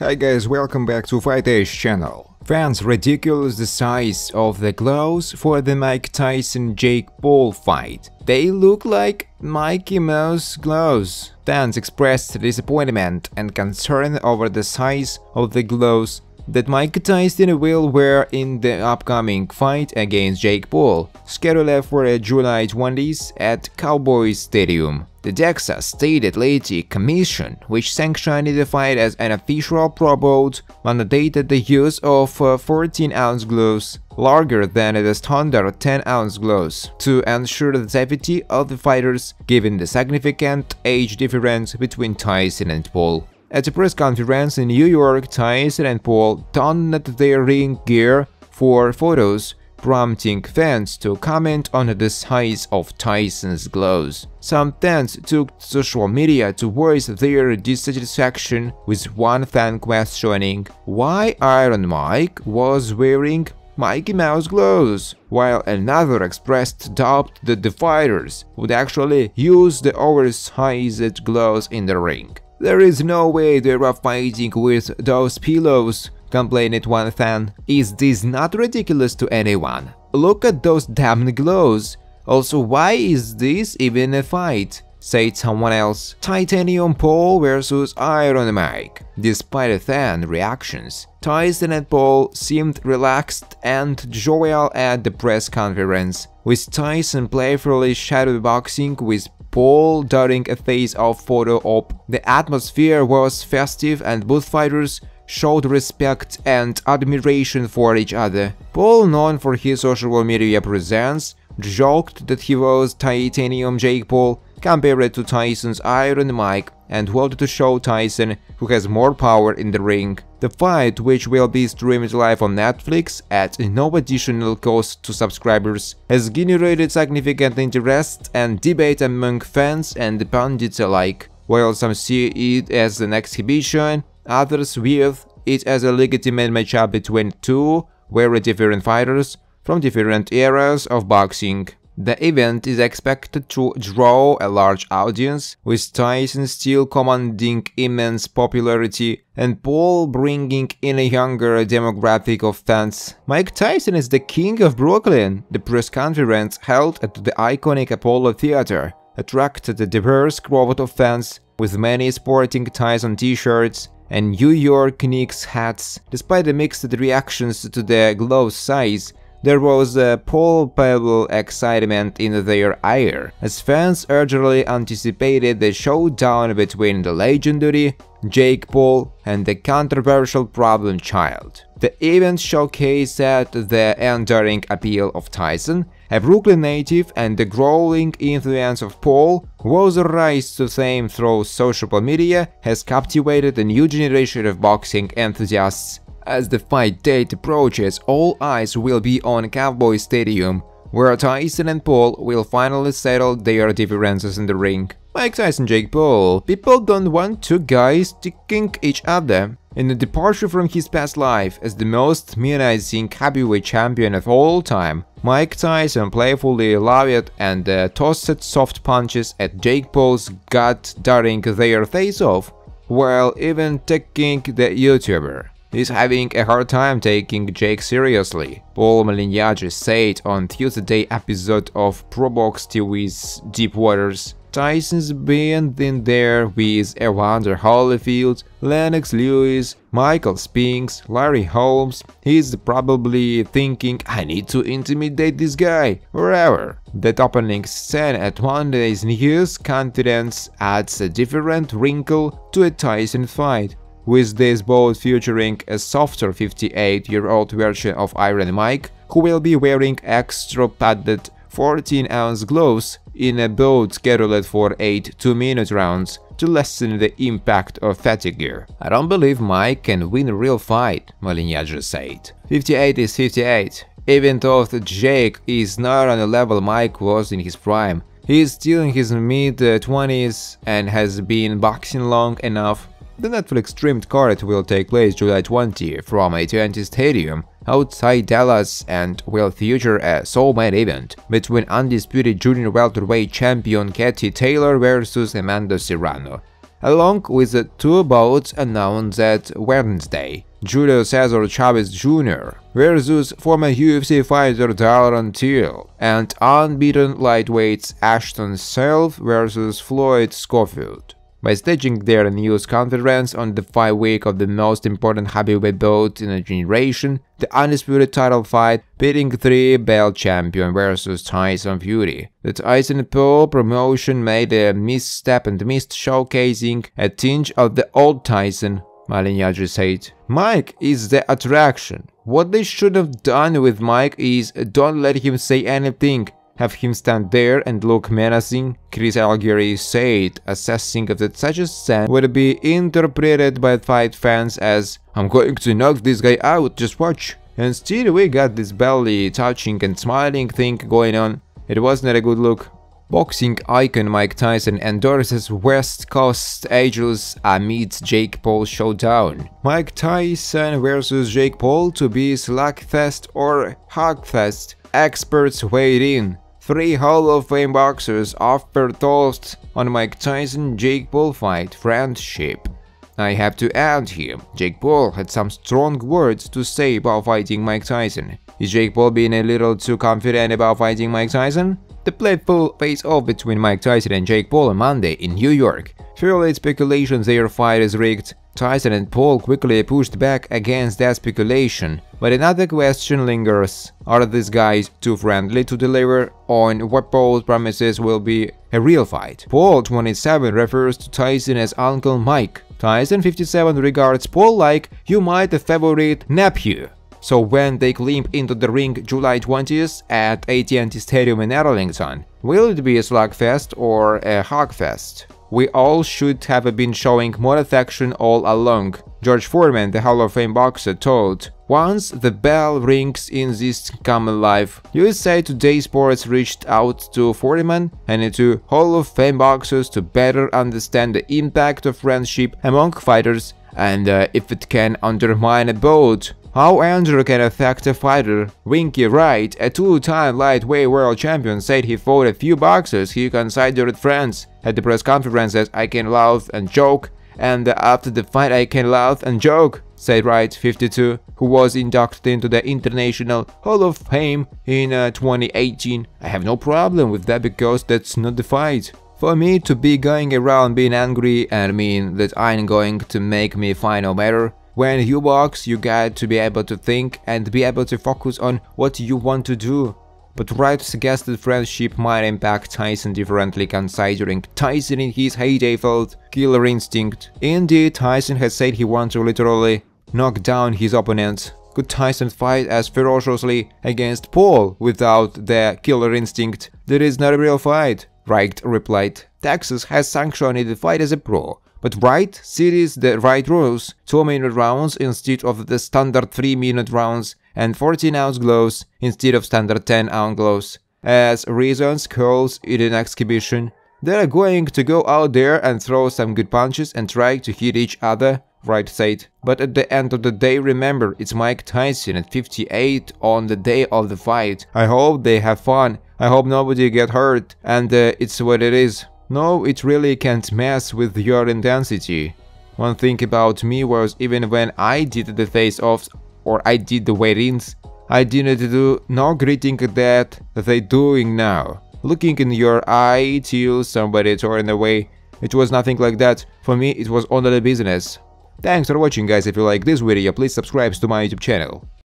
Hi guys, welcome back to Fight channel. Fans ridiculous the size of the gloves for the Mike Tyson Jake Paul fight. They look like Mickey Mouse gloves. Fans expressed disappointment and concern over the size of the gloves that Mike Tyson will wear in the upcoming fight against Jake Paul, scheduled for July 20th at Cowboys Stadium. The Texas State Athletic Commission, which sanctioned the fight as an official pro bout, mandated the use of 14-ounce gloves, larger than the standard 10-ounce gloves, to ensure the safety of the fighters, given the significant age difference between Tyson and Paul. At a press conference in New York, Tyson and Paul donned their ring gear for photos, prompting fans to comment on the size of Tyson's gloves. Some fans took to social media to voice their dissatisfaction, with one fan questioning why Iron Mike was wearing Mickey Mouse gloves, while another expressed doubt that the fighters would actually use the oversized gloves in the ring. "There is no way they are fighting with those pillows," complained one fan. "Is this not ridiculous to anyone? Look at those damn gloves. Also, why is this even a fight?" said someone else. Titanium Paul versus Iron Mike. Despite fan reactions, Tyson and Paul seemed relaxed and jovial at the press conference, with Tyson playfully shadowboxing with Paul during a face-off photo op. The atmosphere was festive and both fighters showed respect and admiration for each other. Paul, known for his social media presence, joked that he was Titanium Jake Paul compared to Tyson's Iron Mike and wanted to show Tyson who has more power in the ring. The fight, which will be streamed live on Netflix at no additional cost to subscribers, has generated significant interest and debate among fans and pundits alike. While some see it as an exhibition, others view it as a legitimate matchup between two very different fighters from different eras of boxing. The event is expected to draw a large audience, with Tyson still commanding immense popularity and Paul bringing in a younger demographic of fans. "Mike Tyson is the king of Brooklyn." The press conference held at the iconic Apollo Theater attracted a diverse crowd of fans, with many sporting Tyson t-shirts and New York Knicks hats. Despite the mixed reactions to the glove size, there was a palpable excitement in their ire, as fans eagerly anticipated the showdown between the legendary Jake Paul and the controversial problem child. The event showcased the enduring appeal of Tyson, a Brooklyn native, and the growing influence of Paul, whose rise to fame through social media has captivated a new generation of boxing enthusiasts. As the fight date approaches, all eyes will be on Cowboys Stadium, where Tyson and Paul will finally settle their differences in the ring. Mike Tyson, Jake Paul. People don't want two guys sticking each other. In a departure from his past life as the most menacing heavyweight champion of all time, Mike Tyson playfully laughed and tossed soft punches at Jake Paul's gut during their face-off, while even taking the YouTuber is having a hard time taking Jake seriously, Paul Malignaggi said on Tuesday episode of ProBox TV's Deep Waters. Tyson's been in there with Evander Holyfield, Lennox Lewis, Michael Spinks, Larry Holmes. He's probably thinking, "I need to intimidate this guy," wherever. That opening scene at Monday's news conference adds a different wrinkle to a Tyson fight, with this bout featuring a softer 58-year-old version of Iron Mike, who will be wearing extra padded 14-ounce gloves in a bout scheduled for 8 2-minute rounds to lessen the impact of fatigue. "I don't believe Mike can win a real fight," Malignaggi said. 58 is 58. Even though Jake is not on the level Mike was in his prime, he is still in his mid-20s and has been boxing long enough. The Netflix-streamed card will take place July 20 from AT&T Stadium outside Dallas and will feature a soul-mate event between undisputed junior welterweight champion Katie Taylor versus Amanda Serrano. along with the 2 bouts announced that Wednesday. Julio Cesar Chavez Jr. versus former UFC fighter Darren Till, and unbeaten lightweights Ashton Self versus Floyd Schofield. By staging their news conference on the fight week of the most important heavyweight bout in a generation, the undisputed title fight pitting 3-belt champion versus Tyson Fury. The Tyson and Paul promotion made a misstep and missed showcasing a tinge of the old Tyson, Malignaggi said. Mike is the attraction. What they should have done with Mike is don't let him say anything. Have him stand there and look menacing, Chris Algieri said, assessing that such a scene would be interpreted by fight fans as "I'm going to knock this guy out, just watch." Instead, we got this belly touching and smiling thing going on. It was not a good look. Boxing icon Mike Tyson endorses West Coast Angels amid Jake Paul showdown. Mike Tyson versus Jake Paul to be slugfest or hugfest. Experts weighed in. 3 Hall of Fame boxers offer toast on Mike Tyson-Jake Paul fight friendship. I have to add here, Jake Paul had some strong words to say about fighting Mike Tyson. Is Jake Paul being a little too confident about fighting Mike Tyson? The playful face-off between Mike Tyson and Jake Paul on Monday in New York fueled speculation their fight is rigged. Tyson and Paul quickly pushed back against that speculation, but another question lingers. Are these guys too friendly to deliver on what Paul promises will be a real fight? Paul, 27, refers to Tyson as Uncle Mike. Tyson, 57, regards Paul like "you might a favorite nephew." So when they climb into the ring July 20th at AT&T Stadium in Arlington, will it be a slugfest or a hugfest? We all should have been showing more affection all along, George Foreman, the Hall of Fame boxer, told. Once the bell rings in this common life, USA Today Sports reached out to Foreman and to Hall of Fame boxers to better understand the impact of friendship among fighters and if it can undermine a bout. How anger can affect a fighter. Winky Wright, a 2-time lightweight world champion, said he fought a few boxers he considered friends at the press conference as "I can laugh and joke, and after the fight I can laugh and joke," said Wright, 52, who was inducted into the International Hall of Fame in 2018. "I have no problem with that because that's not the fight. For me to be going around being angry and mean that ain't going to make me fight no better. When you box, you got to be able to think and be able to focus on what you want to do." But Wright suggested friendship might impact Tyson differently, considering Tyson in his heyday felt killer instinct. Indeed, Tyson has said he wants to literally knock down his opponents. Could Tyson fight as ferociously against Paul without the killer instinct? That is not a real fight, Wright replied. Texas has sanctioned the fight as a pro. But Wright sees the right rules, 2-minute rounds instead of the standard 3-minute rounds and 14-ounce gloves instead of standard 10-ounce gloves. As reasons calls it an exhibition. They're going to go out there and throw some good punches and try to hit each other, Wright said. But at the end of the day, remember, it's Mike Tyson at 58 on the day of the fight. I hope they have fun. I hope nobody get hurt, and it's what it is. No, it really can't mess with your intensity. One thing about me was even when I did the face-offs or I did the weigh-ins, I didn't do no greeting that they doing now. Looking in your eye till somebody turned away. It was nothing like that. For me, it was only business. Thanks for watching, guys. If you like this video, please subscribe to my YouTube channel.